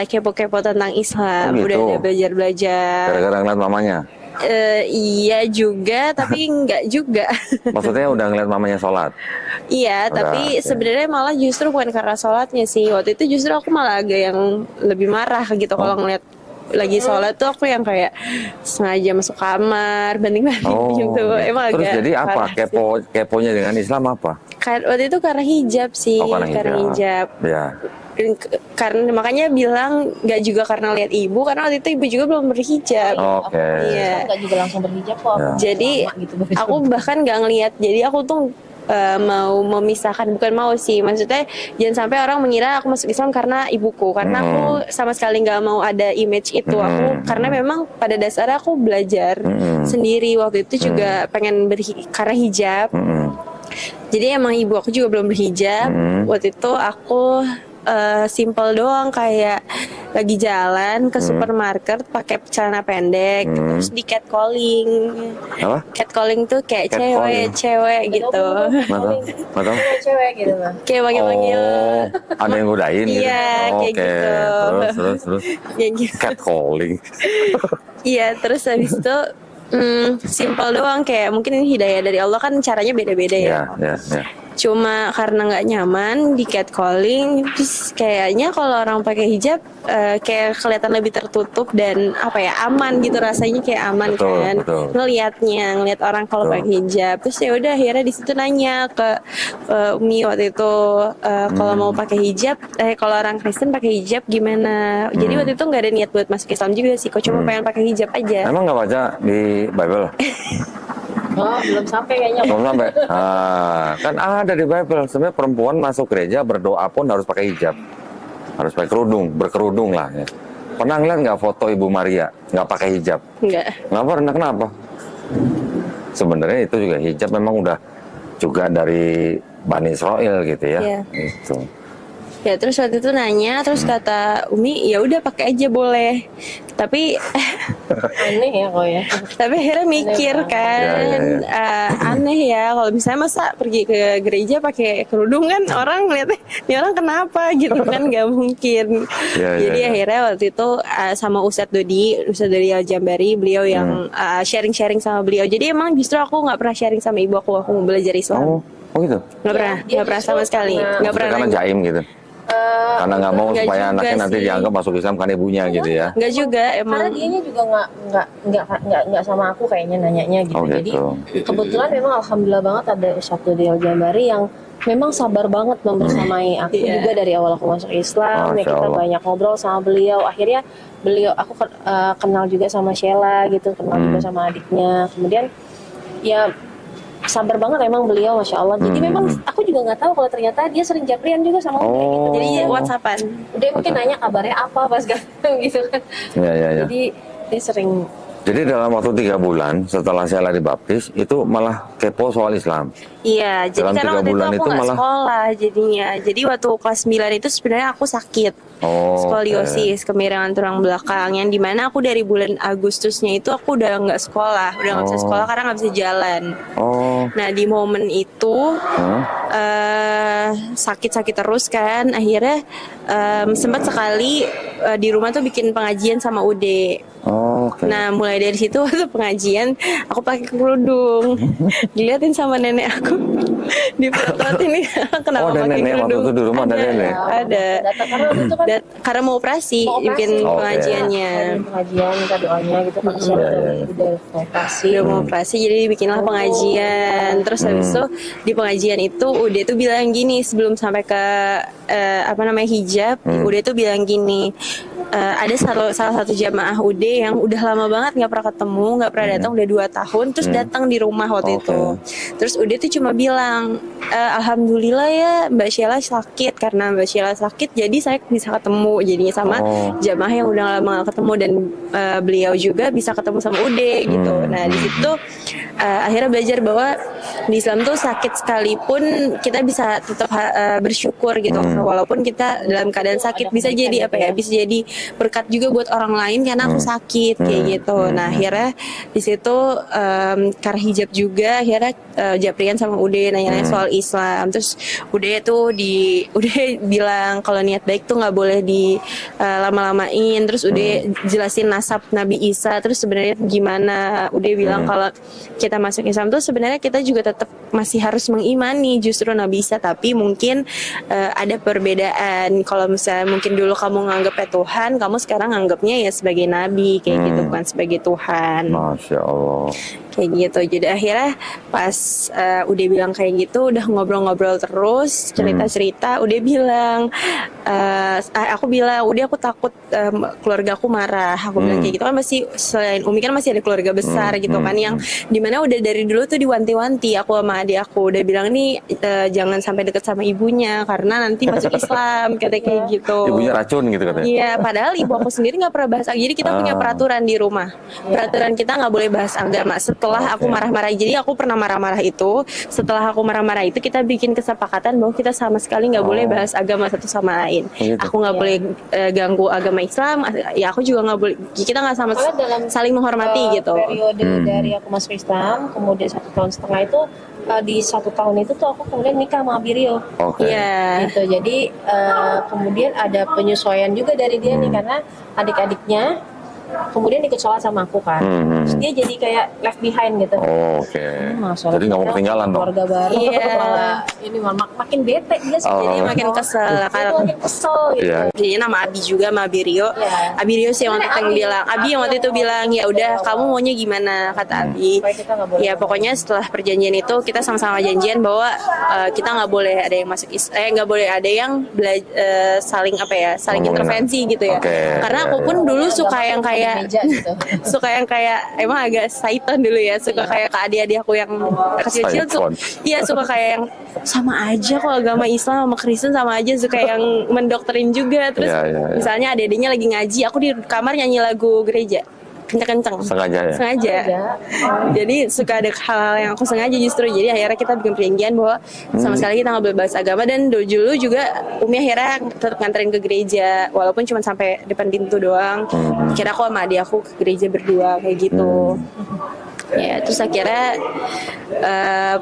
kepo-kepo tentang Islam, Oh, gitu. udah ada belajar-belajar. Gara-gara ngeliat mamanya. Iya juga, tapi enggak juga. Maksudnya udah ngeliat mamanya sholat. Iya, Udah, tapi oke. sebenarnya malah justru bukan karena sholatnya sih. Waktu itu justru aku malah agak yang lebih marah gitu kalau ngeliat lagi sholat tuh aku yang kayak sengaja masuk kamar, banting-banting gitu. Emang Terus agak jadi apa? parah sih. Keponya dengan Islam apa? Waktu itu karena hijab sih, Oh, karena hijab. Ya. Karena makanya bilang nggak juga karena lihat ibu, karena waktu itu ibu juga belum berhijab. Oke. Iya. Nggak juga langsung berhijab kok. Ya. Jadi Lama gitu baru aku bahkan nggak ngelihat. Jadi aku tuh mau memisahkan, bukan mau sih, maksudnya jangan sampai orang mengira aku masuk Islam karena ibuku, karena aku sama sekali nggak mau ada image itu. Aku karena memang pada dasarnya aku belajar sendiri waktu itu juga pengen karena hijab. Jadi emang ibu aku juga belum berhijab. Waktu itu aku simple doang, kayak lagi jalan ke supermarket pakai celana pendek, terus di catcalling. Apa? Catcalling tuh kayak Catcalling. cewek gitu. Mata? cewek gitu mah. Kayak panggil-panggil. Oh, ada yang godain gitu. Iya, kayak Oke. gitu. Terus. Kayak gitu. Catcalling. Iya, terus habis itu simple doang, kayak mungkin ini hidayah dari Allah, kan caranya beda-beda ya. Ya. Cuma karena nggak nyaman di catcalling, terus kayaknya kalau orang pakai hijab kayak kelihatan lebih tertutup dan apa ya, aman gitu, rasanya kayak aman. Betul. Ngelihat orang kalau pakai hijab. Terus ya udah akhirnya di situ nanya ke Umi waktu itu, kalau mau pakai hijab, kalau orang Kristen pakai hijab gimana. Jadi waktu itu nggak ada niat buat masuk Islam juga sih, kok cuma pengen pakai hijab aja. Emang nggak baca di Bible? Oh, belum sampai kayaknya. Belum sampai. Kan ada di Bible. Sebenarnya perempuan masuk gereja berdoa pun harus pakai hijab, harus pakai berkerudung lah. Ya. Pernah ngeliat nggak foto Ibu Maria nggak pakai hijab? Nggak. Nggak pernah. Kenapa? Sebenarnya itu juga hijab memang udah juga dari Bani Israel gitu ya. Iya. Gitu. Ya terus waktu itu nanya, terus kata Umi ya udah pakai aja boleh. Tapi Aneh ya kok ya. tapi akhirnya mikir kan, aneh ya kalau misalnya masa pergi ke gereja pakai kerudung, kan orang ngeliatnya ini orang kenapa gitu kan, nggak mungkin. Jadi akhirnya waktu itu sama Ustadz Dodi Al-Jambari, beliau yang sharing-sharing sama beliau. Jadi emang justru aku nggak pernah sharing sama ibu aku mau belajar Islam. Oh gitu. Nggak pernah sama sekali. Nggak pernah. Karena nanya. jaim gitu. Karena nggak mau Nggak supaya juga anaknya nanti sih. dianggap masuk Islam kan ibunya gitu ya. Nggak juga Karena emang. dianya juga nggak sama aku kayaknya nanyanya gitu. Oh, gitu. Jadi kebetulan memang alhamdulillah banget ada satu di Al-Jambari yang memang sabar banget membersamai aku juga dari awal aku masuk Islam. Ya, kita banyak ngobrol sama beliau. Akhirnya aku kenal juga sama Sheila gitu, kenal juga sama adiknya. Kemudian ya sabar banget emang beliau, masya Allah. Jadi memang aku juga nggak tahu kalau ternyata dia sering japrian juga sama aku kayak gitu. Jadi WhatsAppan. dia mungkin nanya kabarnya apa pas gitu kan. Ya. Jadi dia sering. Jadi dalam waktu 3 bulan setelah saya dibaptis itu malah kepo soal Islam. Iya, jadi Dalam karena 3 waktu itu bulan aku itu nggak malah- sekolah jadinya. Jadi waktu kelas 9 itu sebenarnya aku sakit. Skoliosis, kemiringan tulang belakang, yang dimana aku dari bulan Agustusnya itu aku udah nggak sekolah, udah nggak bisa sekolah karena nggak bisa jalan. Nah di momen itu sakit-sakit terus kan, akhirnya sempat sekali di rumah tuh bikin pengajian sama Ude. Nah mulai dari situ waktu pengajian aku pakai kerudung, diliatin sama nenek aku, dipelototin nih kenapa pakai nenek kerudung. waktu itu di rumah ada nenek? Ada. Karena waktu itu kan Karena mau operasi, bikin pengajiannya. pengajian minta doanya gitu kan, udah operasi. Udah mau operasi, jadi dibikinlah pengajian. Terus habis itu di pengajian itu Ude tuh bilang gini, sebelum sampai ke hijab, Ude tuh bilang gini, ada salah satu jamaah Ude yang udah lama banget nggak pernah ketemu, nggak pernah datang, udah 2 tahun, terus datang di rumah waktu itu. Terus Ude tuh cuma bilang, alhamdulillah ya Mbak Sheila sakit, karena Mbak Sheila sakit jadi saya bisa ketemu jadinya sama jamaah yang udah lama gak ketemu, dan beliau juga bisa ketemu sama Ude gitu. Nah di situ akhirnya belajar bahwa di Islam tuh sakit sekalipun kita bisa tetap bersyukur gitu. Walaupun kita dalam keadaan sakit, bisa jadi bisa jadi berkat juga buat orang lain karena aku sakit kayak gitu. Nah akhirnya di situ karena hijab juga, akhirnya Japrian sama Ude nanya-nanya soal Islam. Terus Ude bilang kalau niat baik tuh nggak boleh di lama-lamain. Terus Ude jelasin nasab Nabi Isa. Terus sebenarnya gimana? Ude bilang kalau kita masuk Islam tuh sebenarnya kita juga tetap masih harus mengimani justru Nabi Isa, tapi mungkin ada perbedaan. Kalau misalnya mungkin dulu kamu nganggapnya Tuhan, kamu sekarang nganggapnya ya sebagai Nabi kayak gitu, bukan sebagai Tuhan. Masya Allah. Kayak gitu. Jadi akhirnya pas udah bilang kayak gitu, udah ngobrol-ngobrol terus, cerita-cerita, udah bilang aku bilang udah aku takut keluarga aku marah. Aku bilang kayak gitu kan, masih selain Umi kan masih ada keluarga besar gitu kan, yang dimana udah dari dulu tuh diwanti-wanti aku sama adik aku, udah bilang nih jangan sampai deket sama ibunya karena nanti masuk Islam, kata kayak gitu. Ibunya racun gitu katanya. Iya, padahal ibu aku sendiri nggak pernah bahas. Jadi kita punya peraturan di rumah. Peraturan kita nggak boleh bahas agama. Setelah aku marah-marah, jadi aku pernah marah-marah itu. Setelah aku marah-marah itu, kita bikin kesepakatan bahwa kita sama sekali nggak boleh bahas agama satu sama lain. Gitu. Aku nggak boleh ganggu agama Islam. Ya aku juga nggak boleh. Kita nggak sama saling menghormati gitu. Periode dari aku masuk Islam, kemudian 1,5 tahun itu, di 1 tahun itu tuh aku kemudian nikah sama Abirio. Iya. Gitu. Jadi kemudian ada penyesuaian juga dari dia nih, karena adik-adiknya kemudian ikut sholat sama aku kan. Terus dia jadi kayak left behind gitu. Jadi nggak mau ketinggalan dong. Keluarga baru. Iya. Ini makin bete dia sih. Jadi makin kesel. Makin kesel gitu. Jadi nama Abi juga sama Abi Rio. Abi Rio sih yang waktu itu bilang. Abi yang waktu itu bilang, ya udah kamu maunya gimana, kata Abi. Ya pokoknya setelah perjanjian itu kita sama-sama janjian bahwa kita nggak boleh ada yang masuk nggak boleh ada yang saling intervensi gitu ya. Karena aku pun dulu suka yang kayak suka yang kayak emang agak saiton dulu ya, suka kayak ke adik-adik aku yang kecil-kecil tuh. Iya, suka kayak yang sama aja kok agama Islam sama Kristen sama aja, suka yang mendoktrin juga. Terus misalnya adik-adiknya lagi ngaji, aku di kamar nyanyi lagu gereja kenceng-kenceng. Sengaja. Jadi suka ada hal-hal yang aku sengaja justru. Jadi akhirnya kita bikin perjanjian bahwa sama sekali kita nggak boleh bahas agama. Dan dulu juga Umi akhirnya tetap nganterin ke gereja, walaupun cuma sampai depan pintu doang. Kira aku sama adik aku ke gereja berdua kayak gitu. Ya, terus akhirnya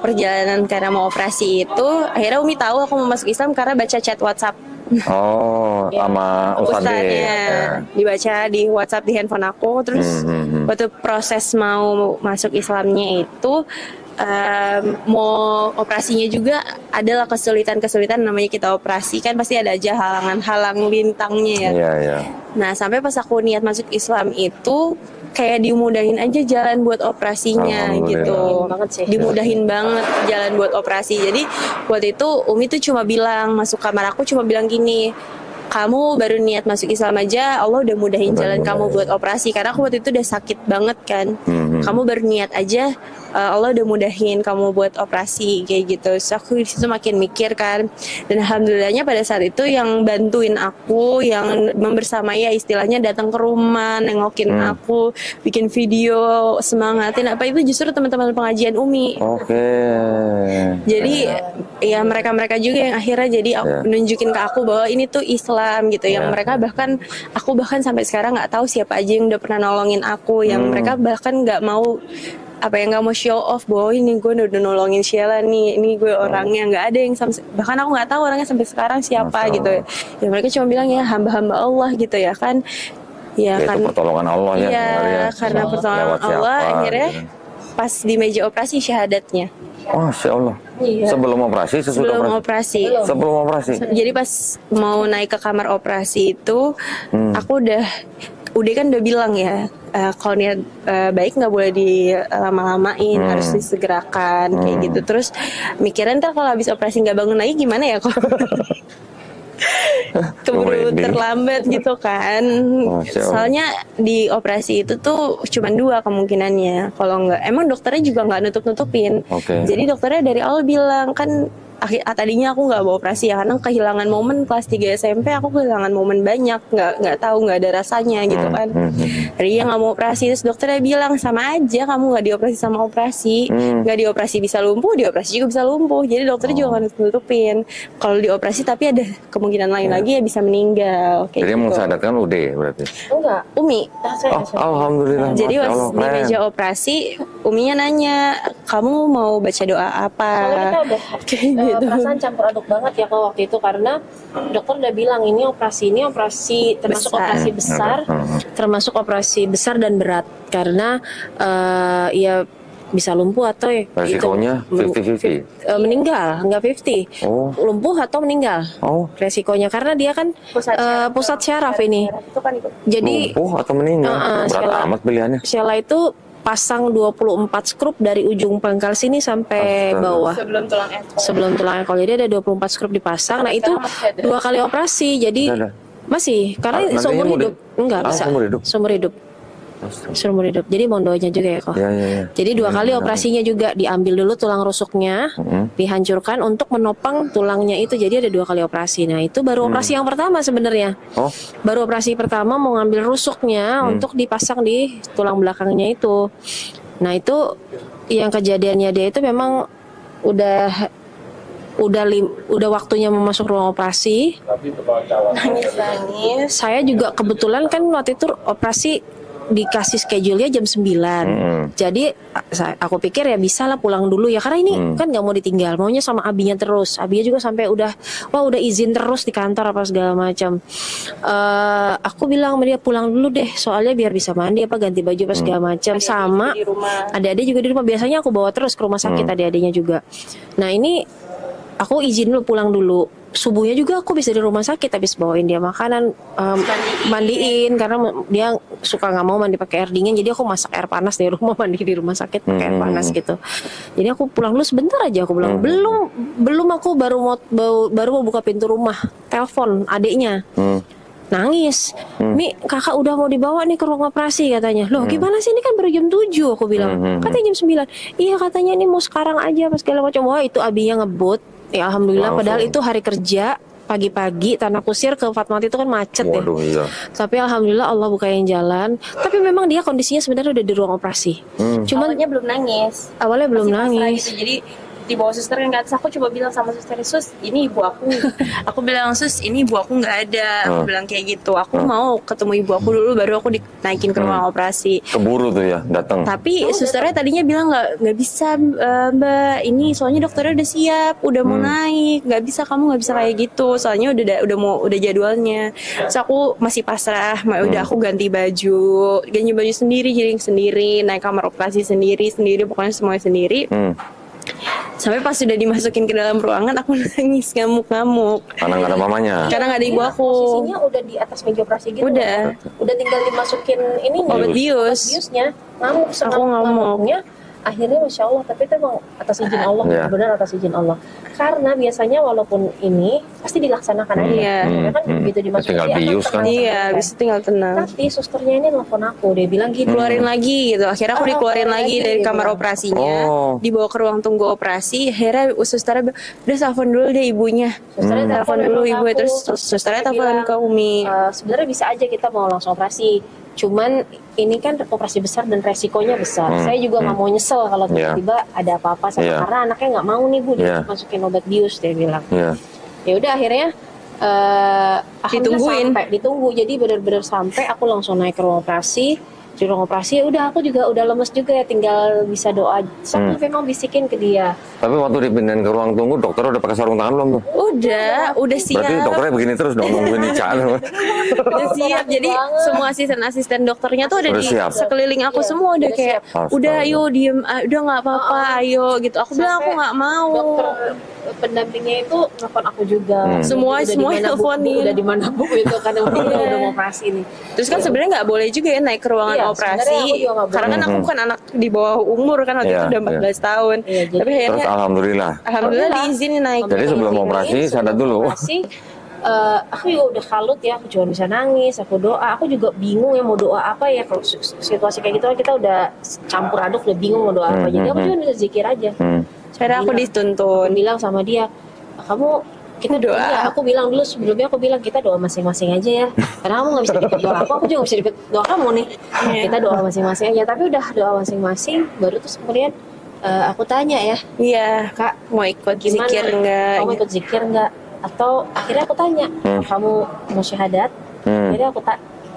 perjalanan karena mau operasi itu, akhirnya Umi tahu aku mau masuk Islam karena baca chat WhatsApp. Sama Ustadznya dibaca di WhatsApp di handphone aku. Terus waktu proses mau masuk Islamnya itu, mau operasinya juga adalah kesulitan namanya kita operasi kan pasti ada aja halangan lintangnya ya. Nah sampai pas aku niat masuk Islam itu kayak dimudahin aja jalan buat operasinya gitu. Dimudahin banget jalan buat operasi. Jadi waktu itu Umi tuh cuma bilang, masuk kamar aku cuma bilang gini, kamu baru niat masuk Islam aja, Allah udah mudahin jalan kamu buat operasi. Karena aku waktu itu udah sakit banget kan. Kamu baru niat aja, Allah udah mudahin kamu buat operasi kayak gitu. So aku disitu makin mikir kan. Dan alhamdulillahnya pada saat itu yang bantuin aku, yang membersamai ya istilahnya datang ke rumah, nengokin aku, bikin video, semangatin apa itu justru teman-teman pengajian Umi. Jadi ya mereka juga yang akhirnya jadi nunjukin ke aku bahwa ini tuh Islam gitu. Yang mereka bahkan sampai sekarang nggak tahu siapa aja yang udah pernah nolongin aku. Yang mereka bahkan nggak mau nggak mau show off bahwa ini gue udah nolongin Sheila nih, ini gue orangnya. Nggak ada yang bahkan aku nggak tahu orangnya sampai sekarang siapa gitu ya. Mereka cuma bilang ya hamba-hamba Allah gitu ya kan. Ya kan pertolongan Allah karena pertolongan Allah akhirnya pas di meja operasi syahadatnya. Masya Allah. Sebelum operasi, sebelum operasi. Jadi pas mau naik ke kamar operasi itu, aku udah kan udah bilang ya, kalau niat baik nggak boleh dilama-lamain, harus disegerakan kayak gitu. Terus mikirin ntar kalau habis operasi nggak bangun lagi gimana ya kok. Keburu terlambat gitu kan. Soalnya di operasi itu tuh cuma 2 kemungkinannya. Kalau nggak, emang dokternya juga nggak nutup-nutupin. Jadi dokternya dari awal bilang kan tadinya aku nggak mau operasi ya karena kehilangan momen kelas 3 SMP, aku kehilangan momen banyak, nggak tahu, nggak ada rasanya gitu kan. Tadinya nggak mau operasi, terus dokternya bilang sama aja kamu nggak dioperasi sama operasi, nggak dioperasi bisa lumpuh, dioperasi juga bisa lumpuh. Jadi dokternya juga nggak nutupin kalau dioperasi tapi ada kemungkinan lain lagi ya bisa meninggal. Jadi Gitu. mensadarkan UD berarti. Enggak, Umi. Alhamdulillah. Jadi Masya pas Allah, di keren. meja operasi, Uminya nanya, kamu mau baca doa apa? soalnya kita udah Kayak gitu. perasaan campur aduk banget ya kalau waktu itu, karena dokter udah bilang ini operasi termasuk Besar. operasi besar, termasuk operasi besar dan berat karena ya bisa lumpuh atau ya Resikonya 50-50. meninggal, nggak 50, Oh. lumpuh atau meninggal. Oh, Resikonya karena dia kan pusat syaraf ini. Itu kan itu. Jadi lumpuh atau meninggal? Berat Sheila. amat pilihannya. Sheila itu pasang 24 skrup dari ujung pangkal sini sampai Astaga. bawah. Sebelum tulang ekor. Kalau jadi ada 24 skrup dipasang. Nah, itu 2 kali operasi. Jadi Udah. masih karena Nantinya seumur mau hidup. Enggak bisa. seumur hidup. Seumur hidup. Astaga. Seumur hidup. Jadi mondonya juga ya kok. Ya. Jadi 2 kali operasinya juga, diambil dulu tulang rusuknya, dihancurkan untuk menopang tulangnya itu. Jadi ada 2 kali operasi. Nah, itu baru operasi yang pertama sebenarnya. Oh, Baru operasi pertama mau ngambil rusuknya untuk dipasang di tulang belakangnya itu. Nah, itu yang kejadiannya dia itu memang udah waktunya mau masuk ruang operasi. Nangis. Saya juga kebetulan kan waktu itu operasi dikasih schedule-nya jam 9. Jadi aku pikir ya bisa lah pulang dulu ya, karena ini kan nggak mau ditinggal, maunya sama abinya terus. Abinya juga sampai udah izin terus di kantor apa segala macam. Aku bilang sama dia pulang dulu deh, soalnya biar bisa mandi apa ganti baju apa segala macam. Sama Di rumah. adik-adik juga di rumah, biasanya aku bawa terus ke rumah sakit adik-adiknya juga. Nah, ini aku izin dulu pulang dulu. Subuhnya juga aku bisa di rumah sakit habis bawain dia makanan, mandiin karena dia suka nggak mau mandi pakai air dingin, jadi aku masak air panas di rumah, mandi di rumah sakit pakai air panas gitu. Jadi aku pulang dulu sebentar aja, aku bilang belum aku baru mau buka pintu rumah, telepon adiknya. Nangis, Mi kakak udah mau dibawa nih ke ruang operasi katanya. Loh gimana sih, ini kan baru jam 7 aku bilang. Katanya jam 9. Iya katanya ini mau sekarang aja pas segala macam. Wah itu abinya ngebut. Ya alhamdulillah, padahal itu hari kerja pagi-pagi Tanah Kusir ke Fatmawati itu kan macet. waduh, ya. iya. Tapi alhamdulillah Allah bukain jalan. Tapi memang dia kondisinya sebenarnya udah di ruang operasi. Cuman Awalnya belum nangis. awalnya belum Masih pasrah nangis. gitu. Jadi di bawah suster kan, atas aku coba bilang sama suster, Sus ini ibu aku. Aku bilang, Sus ini ibu aku nggak ada. Aku bilang kayak gitu, aku mau ketemu ibu aku dulu baru aku dinaikin ke ruang operasi. Keburu tuh ya datang. Tapi susternya tadinya bilang nggak bisa Mbak, ini soalnya dokternya udah siap, udah mau naik, nggak bisa, kamu nggak bisa kayak gitu, soalnya udah jadwalnya. Terus aku masih pasrah, udah aku ganti baju sendiri, jaring sendiri, naik kamar operasi sendiri, pokoknya semuanya sendiri. Sampai pas sudah dimasukin ke dalam ruangan aku nangis ngamuk-ngamuk Karena nggak ada mamanya. karena nggak ada ibu aku. Posisinya udah di atas meja operasi gitu. Udah. Udah tinggal dimasukin ini Obat bius. biusnya. Ngamuk Aku ngamuk. ngamuknya. Akhirnya Masya Allah, tapi itu emang atas izin Allah, Iya. benar atas izin Allah. Karena biasanya walaupun ini pasti dilaksanakan aja. Iya. Karena kan begitu dimasukin Tinggal dia akan bius kan. tenang Iya, sampai habis itu tinggal tenang. Tapi susternya ini nelfon aku, dia bilang gini, Keluarin lagi gitu. Akhirnya aku dikeluarin keluarin lagi lagi, dari dia kamar bilang. operasinya, Oh. dibawa ke ruang tunggu operasi. Akhirnya susternya bilang, udah telepon dulu deh ibunya. Susternya Telepon dulu ibu, terus susternya telepon ke Umi. Sebenarnya bisa aja kita mau langsung operasi, cuman ini kan operasi besar dan resikonya besar. Saya juga nggak mau nyesel kalau tiba-tiba ada apa-apa sama karena anaknya nggak mau nih Bu masukin obat bius, dia bilang. Ya udah akhirnya Ditungguin. sampai ditunggu, jadi benar-benar sampai aku langsung naik ke ruang operasi. Di ruang operasi ya udah, aku juga udah lemes juga ya, tinggal bisa doa. Saya memang bisikin ke dia. Tapi waktu dipindahin ke ruang tunggu, dokter udah pakai sarung tangan belum tuh? Udah siap. Berarti dokternya begini terus dong nungguin Ica. Udah siap. Jadi semua asisten dokternya tuh ada Udah di siap. sekeliling aku semua udah kayak siap. udah ayo diem, udah nggak apa-apa, ayo gitu. Aku bilang aku nggak mau. Dokter pendampingnya itu nelfon aku juga. Semua teleponin. Udah di mana Bu itu karena udah mau operasi nih. Terus kan sebenarnya nggak boleh juga ya naik ke ruangan Iya, operasi, sebenarnya aku juga nggak boleh. karena kan aku bukan anak di bawah umur kan, waktu Iya, itu udah 14 tahun. Iya, jadi- Tapi Terus akhirnya alhamdulillah. diizinin naik. Jadi sebelum operasi sadar dulu. Operasi, aku juga udah kalut ya, aku cuma bisa nangis, aku doa, aku juga bingung ya mau doa apa ya, kalau situasi kayak gitu kan kita udah campur aduk, udah bingung mau doa apa, jadi aku cuma bisa zikir aja. Akhirnya aku Aku dituntun. bilang sama dia, kamu kita doa. Iya, aku bilang dulu sebelumnya, aku bilang kita doa masing-masing aja ya. Karena kamu nggak bisa dikit doa aku juga nggak bisa dikit doa kamu nih. Kita doa masing-masing aja. Tapi udah doa masing-masing, baru terus kemudian aku tanya ya, Iya, Kak, mau ikut gimana? zikir nggak? Kamu ikut zikir nggak? Atau akhirnya aku tanya, kamu mau syahadat? Akhirnya aku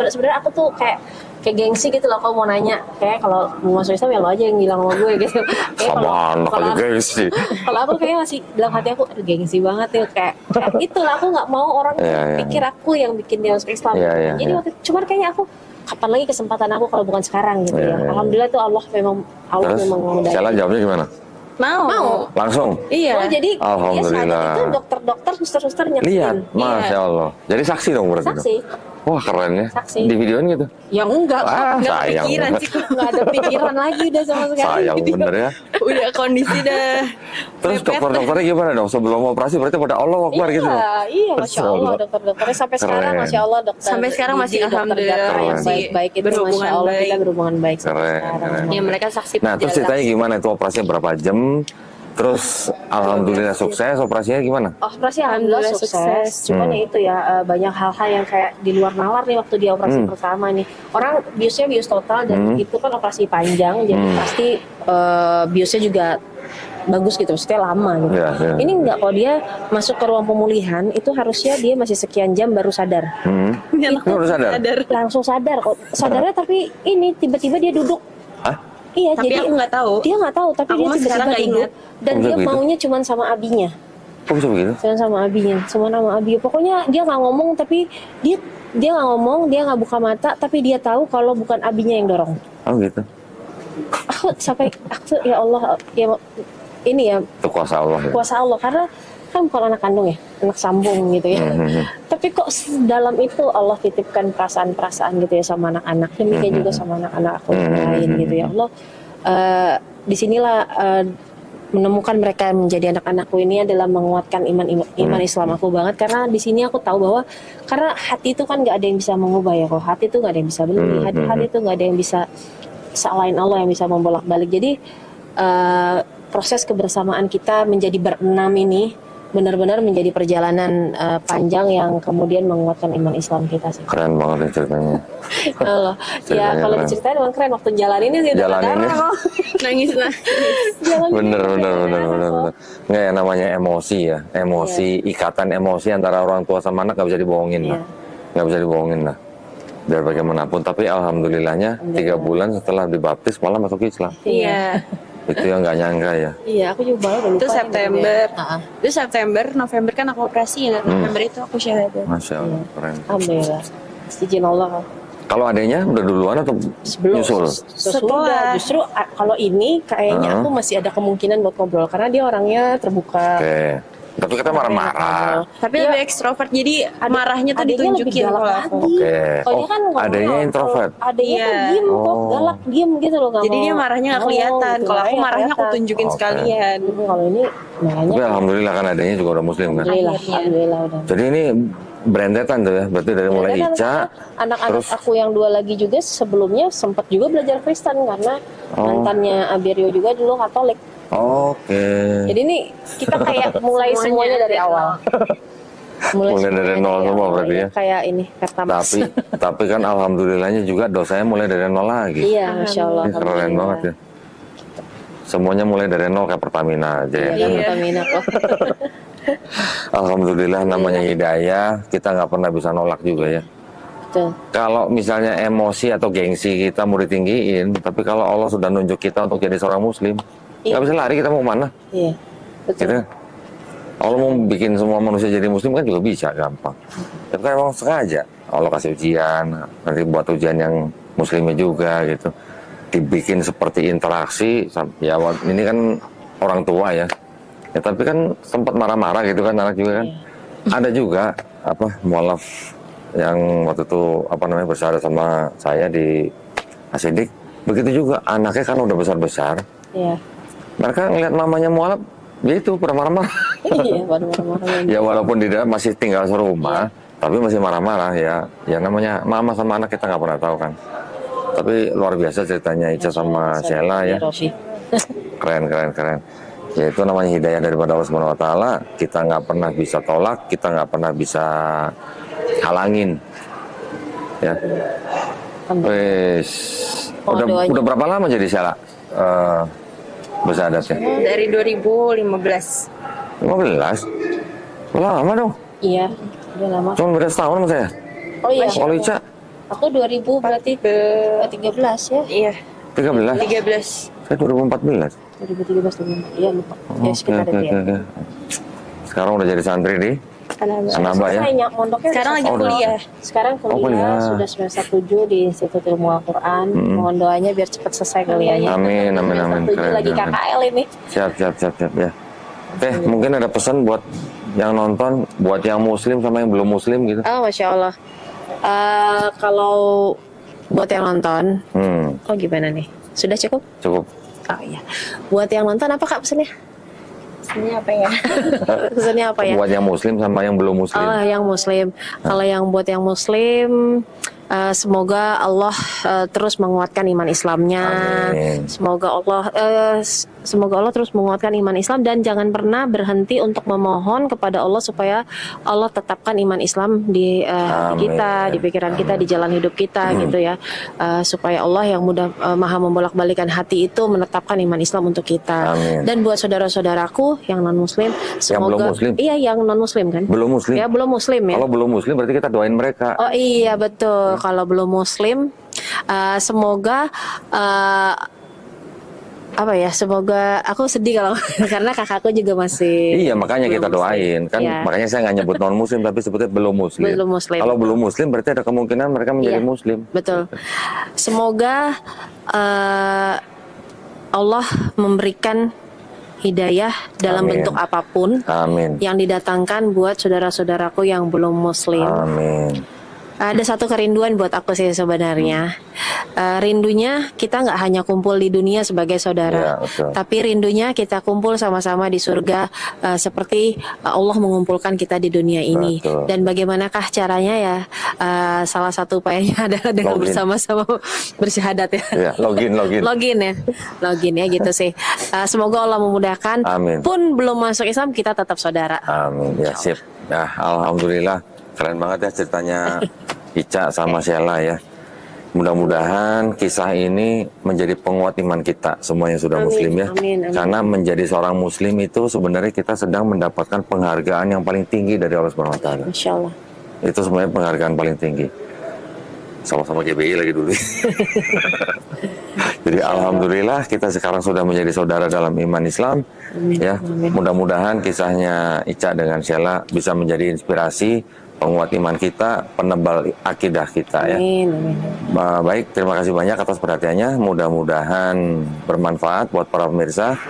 sebenarnya aku tuh kayak gengsi gitu loh, kalau mau nanya, kayak kalau mau masuk Islam ya lo aja yang bilang sama gue gitu. Kayak Sama gengsi. kalau aku kayak masih dalam hati aku, aduh gengsi banget ya, kayak itulah aku nggak mau orang pikir aku yang bikin dia masuk Islam. Jadi waktu itu, cuman kayaknya aku kapan lagi kesempatan aku kalau bukan sekarang gitu ya. Alhamdulillah tuh Allah memang memudahkan. Jalan jawabnya gimana? Mau. Langsung? Iya. Oh, jadi Alhamdulillah. itu dokter-dokter, suster-suster nyaksiin. Lihat, Masya Allah. Jadi saksi dong berarti Saksi. Wah keren ya. Saksi. Di videoin gitu? Ya enggak, Nggak sayang kepikiran banget. sih. nggak ada pikiran lagi udah sama sekali. Sayang bener ya. Udah kondisi dah. Terus dokter-dokternya gimana dong? Sebelum operasi berarti pada Allah Akbar gitu? Iya, Masya Allah dokter-dokternya sampai sekarang Keren. Masya Allah dokter. Sampai sekarang masih dokter alhamdulillah Gata yang masih baik-baik itu Masya berhubungan Allah kita baik. berhubungan baik sampai Keren, sekarang. keren. Ya mereka saksi Nah terus ceritanya gimana itu operasinya berapa jam? Terus alhamdulillah sukses, operasinya gimana? Operasi alhamdulillah Alhamdulillah sukses. Cuman ya itu ya banyak hal-hal yang kayak di luar nalar nih waktu dia operasi pertama nih. Orang biusnya bius total dan itu kan operasi panjang, jadi pasti biusnya juga bagus gitu, maksudnya lama gitu. Ya. Ini enggak, kalau dia masuk ke ruang pemulihan itu harusnya dia masih sekian jam baru sadar. Ini udah sadar? Langsung sadar kok. Sadarnya tapi ini tiba-tiba dia duduk. Hah? Iya, Tapi jadi aku nggak tahu. Dia nggak tahu, tapi Aku dia masih sekarang tiba-tiba nggak duduk ingat. dan Kok bisa dia begitu? maunya cuma sama abinya. Kok bisa begitu? Cuma sama abinya. Pokoknya dia nggak ngomong, tapi dia nggak ngomong, dia nggak buka mata, tapi dia tahu kalau bukan abinya yang dorong. Oh gitu? Aku ya Allah, ya ini ya Itu kuasa Allah ya? kuasa Allah, karena kan bukan anak kandung ya, anak sambung gitu ya. Tapi kok dalam itu Allah titipkan perasaan-perasaan gitu ya sama anak-anak. Demikian juga sama anak-anak aku yang lain gitu ya Allah. Disinilah menemukan mereka menjadi anak-anakku ini adalah menguatkan iman Islam aku banget, karena di sini aku tahu bahwa karena hati itu kan nggak ada yang bisa mengubah ya kok, hati itu nggak ada yang bisa beli, hati itu nggak ada yang bisa selain Allah yang bisa membolak-balik. Jadi proses kebersamaan kita menjadi berenam ini benar-benar menjadi perjalanan panjang yang kemudian menguatkan iman Islam kita sih. Keren banget nih ceritanya. Allah. Ya kalau keren. diceritain emang keren, waktu jalan ini sih Jalan ini. Nangis. Bener. Nggak ya, namanya emosi ya. Ikatan emosi antara orang tua sama anak nggak bisa dibohongin lah. Nggak bisa dibohongin lah. Biar bagaimanapun. Tapi alhamdulillahnya 3 bulan setelah dibaptis malah masuk Islam. Iya. Itu yang nggak nyangka ya. Iya, aku juga baru lupa. Itu September. Heeh. Itu September, November kan aku operasi ya. November itu aku syahadat. Masya Allah, keren. Alhamdulillah. Izin Allah. Kalau adanya udah duluan atau Sebelum nyusul? sesudah, justru kalau ini kayaknya aku masih ada kemungkinan buat ngobrol karena dia orangnya terbuka. Oke. Tapi kita marah-marah. Tapi lebih ekstrovert, jadi marahnya tuh Adiknya lebih ditunjukin galak kalau lagi. aku. Oke. Kalau dia kan ngomong, adanya introvert. Adanya tuh Iya. diem kok, galak diem gitu loh. Jadi dia marahnya nggak kelihatan. Kalau aku marahnya aku tunjukin Oke. sekalian. Kalau ini marahnya. Tapi alhamdulillah kan adanya juga udah muslim kan. Alhamdulillah udah. Jadi ini berentetan tuh ya. Berarti dari mulai Kan Ica. anak-anak terus- aku yang 2 lagi juga sebelumnya sempat juga belajar Kristen karena mantannya Abirio juga dulu Katolik. Oke. Jadi ini kita kayak mulai semuanya dari awal. Mulai dari semuanya nol semua awal, berarti ya. Kayak ini Pertamax. Tapi kan alhamdulillahnya juga dosanya mulai dari nol lagi. Iya, Masya Allah. Ini keren banget ya. Semuanya mulai dari nol kayak Pertamina aja ya. Iya, Pertamina kok. Alhamdulillah namanya hidayah, kita nggak pernah bisa nolak juga ya. Betul. Kalau misalnya emosi atau gengsi kita mau ditinggiin, tapi kalau Allah sudah nunjuk kita untuk jadi seorang muslim, nggak bisa lari, kita mau kemana? Iya, betul. Gitu. Allah mau bikin semua manusia jadi muslim kan juga bisa, gampang. Tapi kan emang sengaja Allah kasih ujian, nanti buat ujian yang muslimnya juga gitu. Dibikin seperti interaksi, ya ini kan orang tua ya. Ya tapi kan sempat marah-marah gitu kan anak juga kan. Ada juga mualaf yang waktu itu bersyahadat sama saya di Asidik. Begitu juga anaknya kan udah besar-besar. Iya. Mereka ngeliat mamanya mualaf, ya itu pernah marah-marah. Iya, marah-marah. Ya walaupun tidak masih tinggal serumah, tapi masih marah-marah ya. Ya namanya mama sama anak kita nggak pernah tahu kan. Tapi luar biasa ceritanya Ica sama Sheila ya. Keren. Ya itu namanya hidayah daripada Allah Subhanahu Wa Taala. Kita nggak pernah bisa tolak, kita nggak pernah bisa halangin. Ya. Wes. Udah berapa lama jadi Syala bersahadatnya? Dari 2015. 15? Lama dong. Iya, udah lama. Cuma beda setahun sama saya. Oh iya. Kalau Ica? Aku 2000 berarti 13 ya? Iya. 13? 13. Saya 2014. 2013 iya lupa. Ya sekitar itu ya. Sekarang udah jadi santri di Anaba ya? Sekarang lagi kuliah. Sekarang kuliah sudah semester 7 di Institut Ilmu Al-Quran. Mohon doanya biar cepat selesai kuliahnya. Amin. Semester 7 lagi KKL ini. Siap ya. Oke, mungkin ada pesan buat yang nonton, buat yang muslim sama yang belum muslim gitu. Oh, Masya Allah. Kalau buat yang nonton, oh gimana nih? Sudah cukup? Cukup. Oh iya. Buat yang nonton apa Kak pesannya? Pesannya apa ya? Pesannya apa ya? Buat yang muslim sama yang belum muslim. Oh, yang muslim. Kalau yang buat yang muslim, semoga Allah terus menguatkan iman Islamnya. Amin. Semoga Allah terus menguatkan iman Islam dan jangan pernah berhenti untuk memohon kepada Allah supaya Allah tetapkan iman Islam di hati kita, di pikiran kita, di jalan hidup kita gitu ya. Supaya Allah yang maha membolak-balikan hati itu menetapkan iman Islam untuk kita. Amin. Dan buat saudara-saudaraku yang non muslim, semoga belum muslim? Iya, yang non muslim kan? Belum muslim. Ya, belum muslim ya. Kalau belum muslim berarti kita doain mereka. Oh iya betul. Kalau belum muslim, semoga semoga aku sedih kalau karena kakakku juga masih. Iya, makanya kita doain kan. Ya. Makanya saya nggak nyebut non muslim tapi sebutnya belum muslim. Belum muslim. Kalau belum muslim berarti ada kemungkinan mereka menjadi Iya, muslim. Betul. Semoga Allah memberikan hidayah dalam Amin. bentuk apapun Amin. yang didatangkan buat saudara-saudaraku yang belum muslim. Amin. Ada satu kerinduan buat aku sih sebenarnya. Rindunya kita nggak hanya kumpul di dunia sebagai saudara, Ya, betul. tapi rindunya kita kumpul sama-sama di surga seperti Allah mengumpulkan kita di dunia ini. Betul. Dan bagaimanakah caranya ya? Salah satu upayanya adalah dengan Login. bersama-sama bersyahadat ya. Ya, login. Login ya gitu sih. Semoga Allah memudahkan. Amin. Pun belum masuk Islam kita tetap saudara. Amin. Ya, sip. Nah, alhamdulillah keren banget ya ceritanya Ica sama Sheila ya. Mudah-mudahan kisah ini menjadi penguat iman kita semua yang sudah muslim ya. Amin. Karena menjadi seorang muslim itu sebenarnya kita sedang mendapatkan penghargaan yang paling tinggi dari Allah Subhanahu Wa Taala. Insya Allah. Itu sebenarnya penghargaan paling tinggi. Sama-sama GBI lagi dulu. Jadi alhamdulillah kita sekarang sudah menjadi saudara dalam iman Islam. Amin. Ya, mudah-mudahan kisahnya Ica dengan Sheila bisa menjadi inspirasi, penguat iman kita, penebal akidah kita ya. Amin. Baik, terima kasih banyak atas perhatiannya. Mudah-mudahan bermanfaat buat para pemirsa,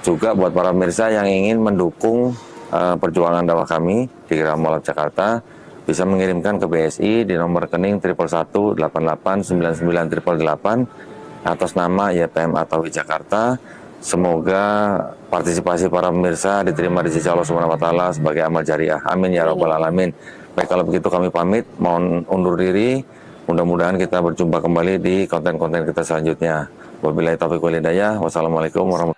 juga buat para pemirsa yang ingin mendukung perjuangan dakwah kami di Gerakan Mualaf Jakarta, bisa mengirimkan ke BSI di nomor rekening 111889988 atas nama YPM Atawi Jakarta. Semoga partisipasi para pemirsa diterima di sisi Allah Subhanahu Wa Taala sebagai amal jariah. Amin ya rabbal alamin. Baik, kalau begitu kami pamit, mohon undur diri. Mudah-mudahan kita berjumpa kembali di konten-konten kita selanjutnya. Wabillahi taufiq wal hidayah. Wassalamualaikum warahmatullahi wabarakatuh.